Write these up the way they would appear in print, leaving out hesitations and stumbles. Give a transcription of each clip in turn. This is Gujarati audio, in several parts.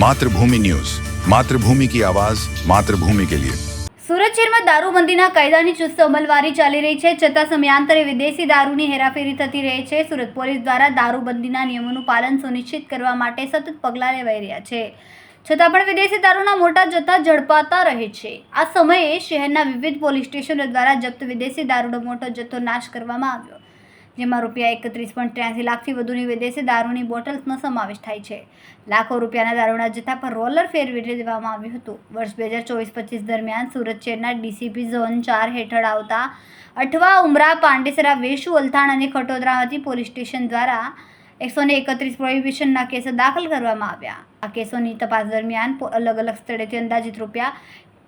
मातृभूमि न्यूज, मातृभूमि की आवाज, मातृभूमि के लिए। સુરત શહેરમાં દારૂબંધીના કાયદાની ચુસ્ત અમલવારી ચાલી રહી છે, છતાં સમયાંતરે વિદેશી દારૂની હેરાફેરી થતી રહે છે। સુરત પોલીસ દ્વારા દારૂબંધીના નિયમોનું પાલન સુનિશ્ચિત કરવા માટે સતત પગલાં લેવાઈ રહ્યા છે, છતાં પણ વિદેશી દારૂના મોટા જથ્થા ઝડપાતા રહે છે। આ સમયે શહેરના વિવિધ પોલીસ સ્ટેશનો દ્વારા જપ્ત વિદેશી દારૂનો મોટો જથ્થો નાશ કરવામાં આવ્યો, જેમાં રૂપિયા 31.83 લાખથી વધુની વિદેશી દારૂની બોટલ્સનો સમાવેશ થાય છે। લાખો રૂપિયાના દારૂના જથ્થા પર રોલર ફેરવી દેવામાં આવ્યું હતું। વર્ષ 2024-25 દરમિયાન સુરત શહેરના ડીસીપી ઝોન 4 હેઠળ આવતા અઠવા, ઉમરા, પાંડેસરા, વેસુ, અલથાણ અને ખટોદરાથી પોલીસ સ્ટેશન દ્વારા 131 પ્રોહિબિશનના કેસો દાખલ કરવામાં આવ્યા। આ કેસોની તપાસ દરમિયાન અલગ અલગ સ્થળેથી અંદાજિત રૂપિયા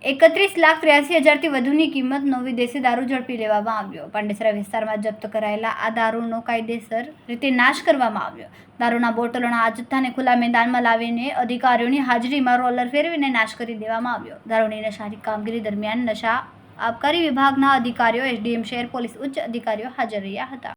31,83,000થી વધુની કિંમતનો વિદેશી દારૂ ઝડપી લેવામાં આવ્યો। પાંડેસરા વિસ્તારમાં જપ્ત કરાયેલા આ દારૂનો કાયદેસર રીતે નાશ કરવામાં આવ્યો। દારૂના બોટલોના આ જથ્થાને ખુલ્લા મેદાનમાં લાવીને અધિકારીઓની હાજરીમાં રોલર ફેરવીને નાશ કરી દેવામાં આવ્યો। દારૂની નશાની કામગીરી દરમિયાન નશા આબકારી વિભાગના અધિકારીઓ, એસડીએમ, શહેર પોલીસ ઉચ્ચ અધિકારીઓ હાજર રહ્યા હતા।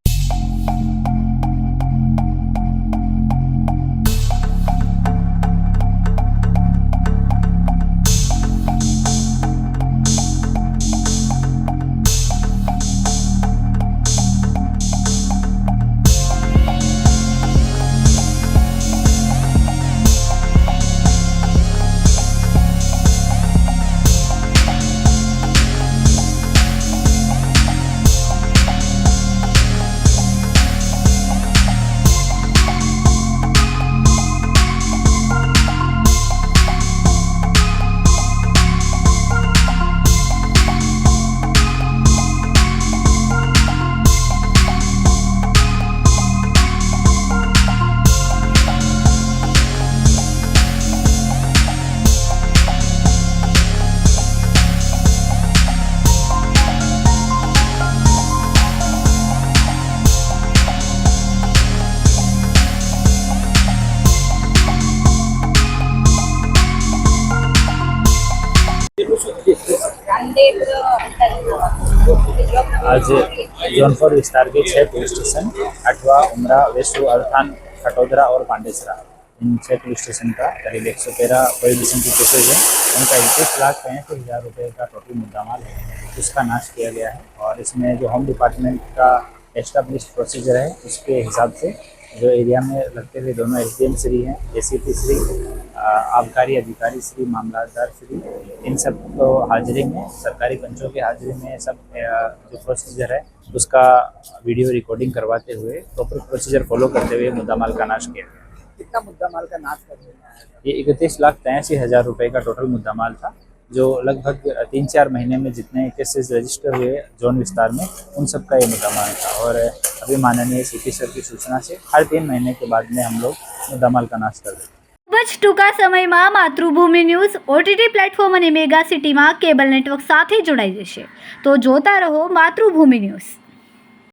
आज जोन 4 विस्तार के 6 पुलिस स्टेशन अठवा, उमरा, वेसू, अलथाण, खटोदरा और पांडेसरा, इन 6 पुलिस स्टेशन का करीब 113 प्रोहिबिशन की केसेज है। उनका 31,65,000 रुपये का टोटल मुद्दामाल है, उसका नाश किया गया है। और इसमें जो होम डिपार्टमेंट का एस्टाब्लिश प्रोसीजर है उसके हिसाब से जो एरिया में लगते हुए दोनों एसडीएम श्री हैं, एसीपी श्री, आबकारी अधिकारी श्री, मामलादार श्री, इन सब को हाजिरी में, सरकारी पंचों की हाजिरी में सब जो प्रोसीजर है उसका वीडियो रिकॉर्डिंग करवाते हुए प्रॉपर प्रोसीजर फॉलो करते हुए मुद्दामाल का नाश किया गया। कितना मुद्दामाल का नाश कर दिया? ये 31,83,000 रुपये का टोटल मुद्दामाल था, जो लगभग 3-4 महीने में जितने केसेस रजिस्टर हुए जोन विस्तार में उन सब का ये मुद्दामाल था। और अभी माननीय सीपी सर की सूचना से हर 3 महीने के बाद में हम लोग मुद्दामाल का नाश कर देते हैं। ખૂબ જ ટૂંકા સમયમાં માતૃભૂમિ ન્યૂઝ ઓટીટી પ્લેટફોર્મ અને મેગા સિટીમાં કેબલ નેટવર્ક સાથે જોડાઈ જશે, તો જોતા રહો માતૃભૂમિ ન્યૂઝ।